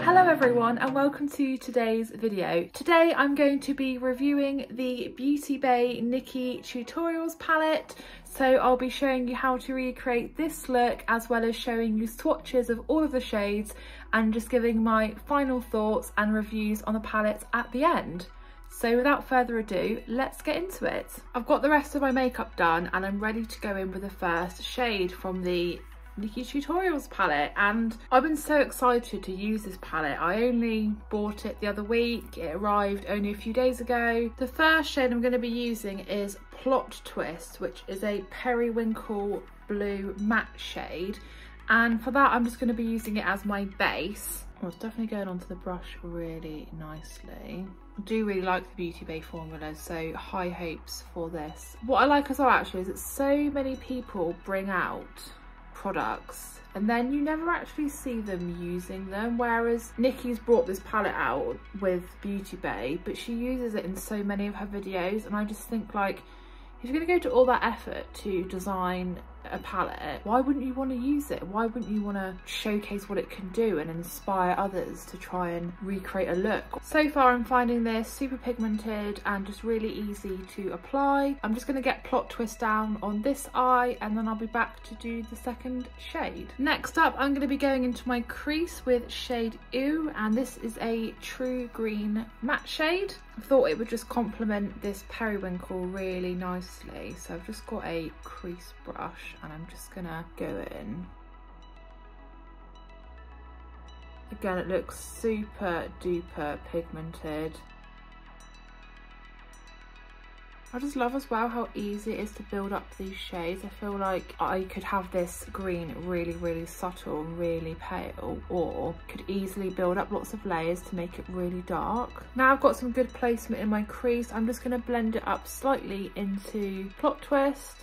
Hello everyone and welcome to today's video. Today I'm going to be reviewing the Beauty Bay NikkieTutorials palette. So I'll be showing you how to recreate this look as well as showing you swatches of all of the shades and just giving my final thoughts and reviews on the palette at the end. So without further ado, let's get into it. I've got the rest of my makeup done and I'm ready to go in with the first shade from the NikkieTutorials palette, and I've been so excited to use this palette. I only bought it the other week, it arrived only a few days ago. The first shade I'm going to be using is Plot Twist, which is a periwinkle blue matte shade, and for that I'm just going to be using it as my base. Oh, it's definitely going onto the brush really nicely. I do really like the Beauty Bay formula, so high hopes for this. What I like as well actually is that so many people bring out products and then you never actually see them using them, whereas Nikkie's brought this palette out with Beauty Bay, but she uses it in so many of her videos, and I just think, like, if you're going to go to all that effort to design a palette, why wouldn't you want to use it? Why wouldn't you want to showcase what it can do and inspire others to try and recreate a look? So far I'm finding this super pigmented and just really easy to apply. I'm just going to get Plot Twist down on this eye and then I'll be back to do the second shade. Next up I'm going to be going into my crease with shade Ooh, and this is a true green matte shade. I thought it would just complement this periwinkle really nicely, so I've just got a crease brush and I'm just gonna go in. Again, it looks super duper pigmented. I just love as well how easy it is to build up these shades. I feel like I could have this green really subtle and really pale, or could easily build up lots of layers to make it really dark. Now I've got some good placement in my crease, I'm just going to blend it up slightly into Plot Twist.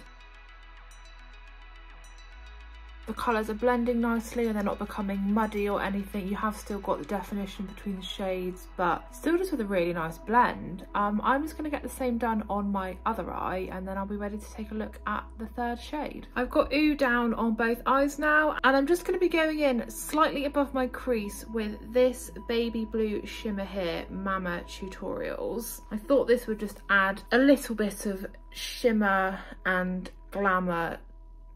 The colours are blending nicely and they're not becoming muddy or anything. You have still got the definition between the shades, but still just with a really nice blend. I'm just going to get the same done on my other eye and then I'll be ready to take a look at the third shade. I've got Ooh down on both eyes now, and I'm just going to be going in slightly above my crease with this baby blue shimmer here, Mama Tutorials. I thought this would just add a little bit of shimmer and glamour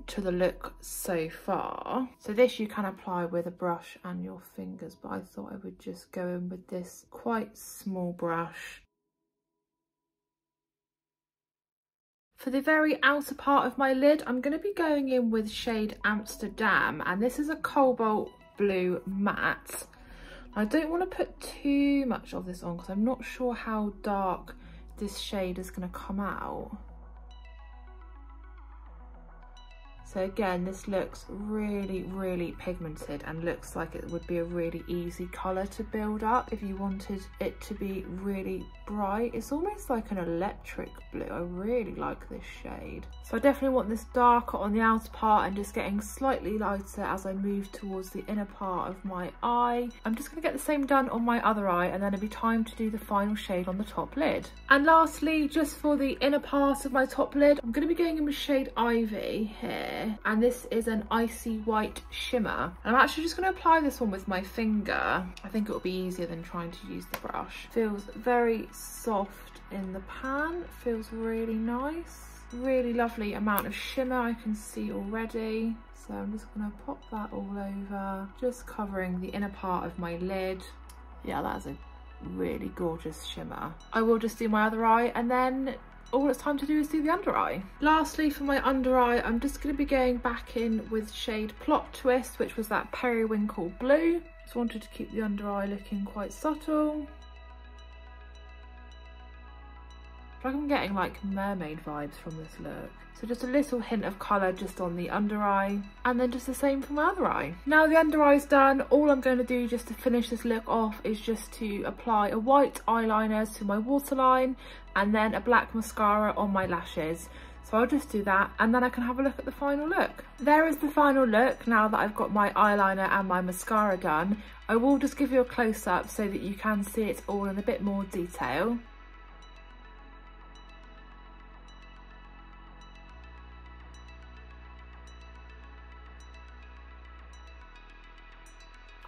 to the look so far. So this you can apply with a brush and your fingers, but I thought I would just go in with this quite small brush. For the very outer part of my lid, I'm going to be going in with shade Amsterdam, and this is a cobalt blue matte. I don't want to put too much of this on because I'm not sure how dark this shade is going to come out. So again, this looks really pigmented and looks like it would be a really easy colour to build up if you wanted it to be really bright. It's almost like an electric blue. I really like this shade. So I definitely want this darker on the outer part and just getting slightly lighter as I move towards the inner part of my eye. I'm just going to get the same done on my other eye and then it'll be time to do the final shade on the top lid. And lastly, just for the inner part of my top lid, I'm going to be going in with shade Ivy here. And this is an icy white shimmer. And I'm actually just going to apply this one with my finger. I think it will be easier than trying to use the brush. Feels very soft in the pan. Feels really nice. Really lovely amount of shimmer I can see already. So I'm just going to pop that all over, just covering the inner part of my lid. Yeah, that's a really gorgeous shimmer. I will just do my other eye and then all it's time to do is do the under eye. Lastly, for my under eye, I'm just going to be going back in with shade Plot Twist, which was that periwinkle blue. Just wanted to keep the under eye looking quite subtle. I feel like I'm getting like mermaid vibes from this look. So just a little hint of colour just on the under eye, and then just the same for my other eye. Now the under eye's done, all I'm going to do just to finish this look off is just to apply a white eyeliner to my waterline and then a black mascara on my lashes. So I'll just do that and then I can have a look at the final look. There is the final look now that I've got my eyeliner and my mascara done. I will just give you a close-up so that you can see it all in a bit more detail.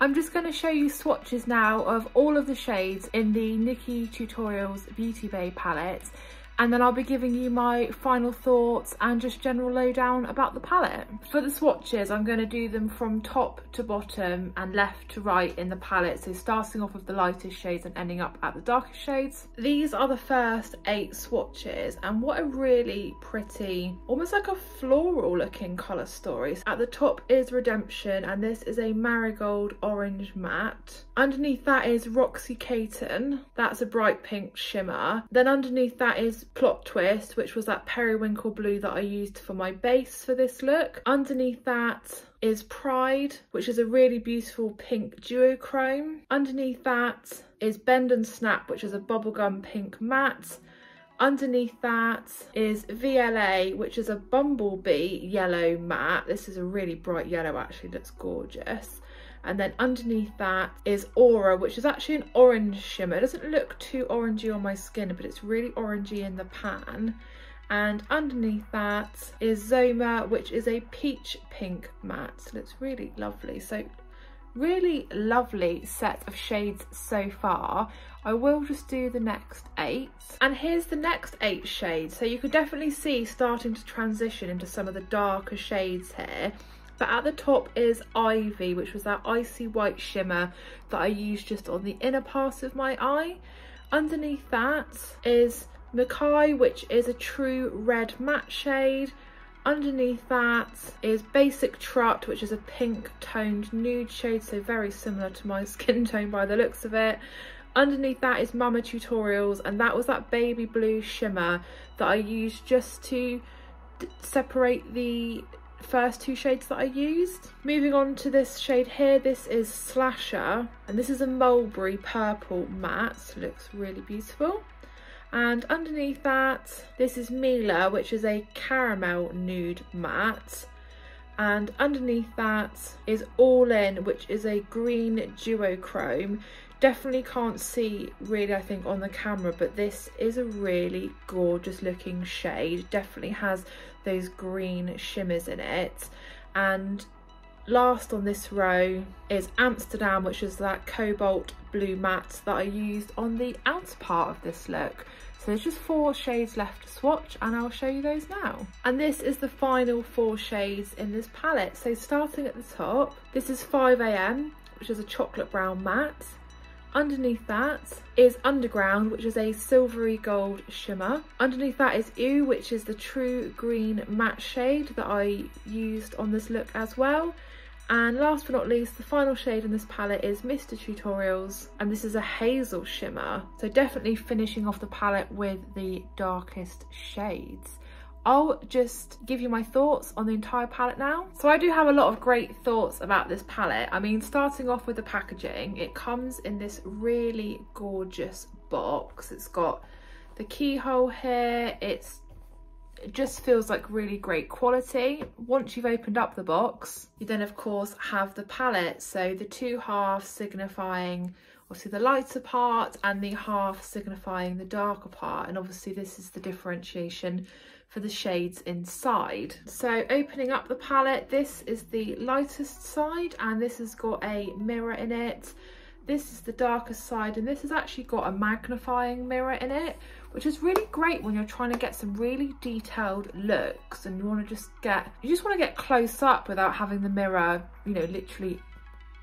I'm just going to show you swatches now of all of the shades in the NikkieTutorials Beauty Bay palette, and then I'll be giving you my final thoughts and just general lowdown about the palette. For the swatches, I'm going to do them from top to bottom and left to right in the palette, so starting off with the lightest shades and ending up at the darkest shades. These are the first 8 swatches, and what a really pretty, almost like a floral looking colour story. At the top is Redemption, and this is a marigold orange matte. Underneath that is Roxy Caton, that's a bright pink shimmer. Then underneath that is Plot Twist, which was that periwinkle blue that I used for my base for this look. Underneath that is Pride, which is a really beautiful pink duochrome. Underneath that is Bend and Snap, which is a bubblegum pink matte. Underneath that is VLA, which is a bumblebee yellow matte. This is a really bright yellow, actually looks gorgeous. And then underneath that is Aura, which is actually an orange shimmer. It doesn't look too orangey on my skin, but it's really orangey in the pan. And underneath that is Zoma, which is a peach pink matte. So it's really lovely. So really lovely set of shades so far. I will just do the next 8. And here's the next 8 shades. So you can definitely see starting to transition into some of the darker shades here. But at the top is Ivy, which was that icy white shimmer that I used just on the inner part of my eye. Underneath that is Mackay, which is a true red matte shade. Underneath that is Basic Trut, which is a pink toned nude shade, so very similar to my skin tone by the looks of it. Underneath that is Mama Tutorials, and that was that baby blue shimmer that I used just to separate the first 2 shades that I used. Moving on to this shade here, this is Slasher, and this is a mulberry purple matte, so it looks really beautiful. And underneath that, this is Mila, which is a caramel nude matte. And underneath that is All In, which is a green duochrome. Definitely can't see really, I think, on the camera, but this is a really gorgeous looking shade. Definitely has those green shimmers in it. And last on this row is Amsterdam, which is that cobalt blue matte that I used on the outer part of this look. So there's just 4 shades left to swatch, and I'll show you those now. And this is the final 4 shades in this palette. So starting at the top, this is 5 AM, which is a chocolate brown matte. Underneath that is Underground, which is a silvery gold shimmer. Underneath that is Ew, which is the true green matte shade that I used on this look as well. And last but not least, the final shade in this palette is Mr. Tutorials, and this is a hazel shimmer. So definitely finishing off the palette with the darkest shades. I'll just give you my thoughts on the entire palette now. So I do have a lot of great thoughts about this palette. I mean, starting off with the packaging, it comes in this really gorgeous box. It's got the keyhole here. It just feels like really great quality. Once you've opened up the box, you then of course have the palette. So the 2 halves signifying obviously the lighter part and the half signifying the darker part. And obviously this is the differentiation for the shades inside. So opening up the palette, this is the lightest side, and this has got a mirror in it. This is the darkest side, and this has actually got a magnifying mirror in it, which is really great when you're trying to get some really detailed looks and you just want to get close up without having the mirror, you know, literally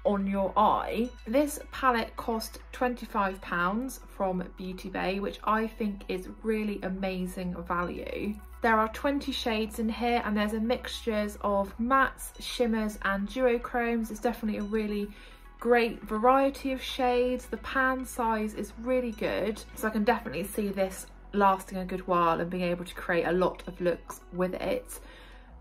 on your eye. This palette cost £25 from Beauty Bay, which I think is really amazing value. There are 20 shades in here, and there's a mixtures of mattes, shimmers and duochromes. It's definitely a really great variety of shades. The pan size is really good, so I can definitely see this lasting a good while and being able to create a lot of looks with it.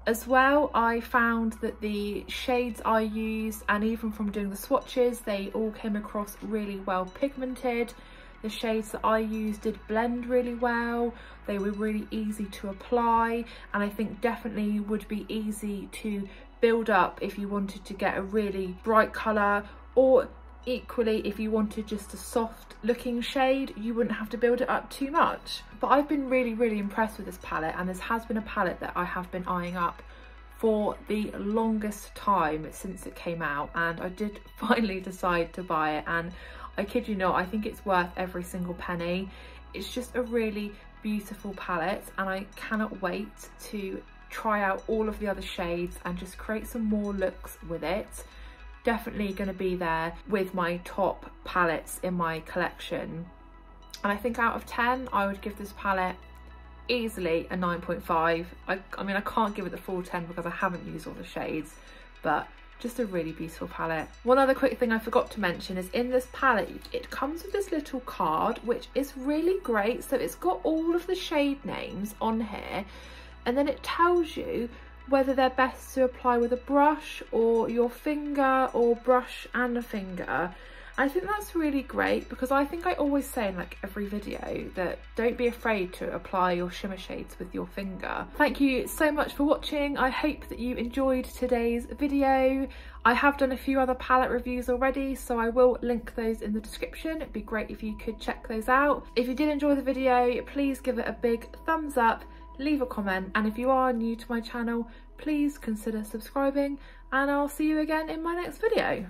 As well, I found that the shades I used, and even from doing the swatches, they all came across really well pigmented. The shades that I used did blend really well. They were really easy to apply, and I think definitely would be easy to build up if you wanted to get a really bright colour, or equally if you wanted just a soft looking shade, you wouldn't have to build it up too much. But I've been really impressed with this palette, and this has been a palette that I have been eyeing up for the longest time since it came out, and I did finally decide to buy it, and I kid you not, I think it's worth every single penny. It's just a really beautiful palette, and I cannot wait to try out all of the other shades and just create some more looks with it. Definitely going to be there with my top palettes in my collection, and I think out of 10 I would give this palette easily a 9.5. I mean, I can't give it the full 10 because I haven't used all the shades, but just a really beautiful palette. One other quick thing I forgot to mention is in this palette it comes with this little card, which is really great. So it's got all of the shade names on here, and then it tells you whether they're best to apply with a brush or your finger, or brush and a finger. I think that's really great, because I think I always say in like every video that don't be afraid to apply your shimmer shades with your finger. Thank you so much for watching. I hope that you enjoyed today's video. I have done a few other palette reviews already, so I will link those in the description. It'd be great if you could check those out. If you did enjoy the video, please give it a big thumbs up, leave a comment, and if you are new to my channel, please consider subscribing, and I'll see you again in my next video.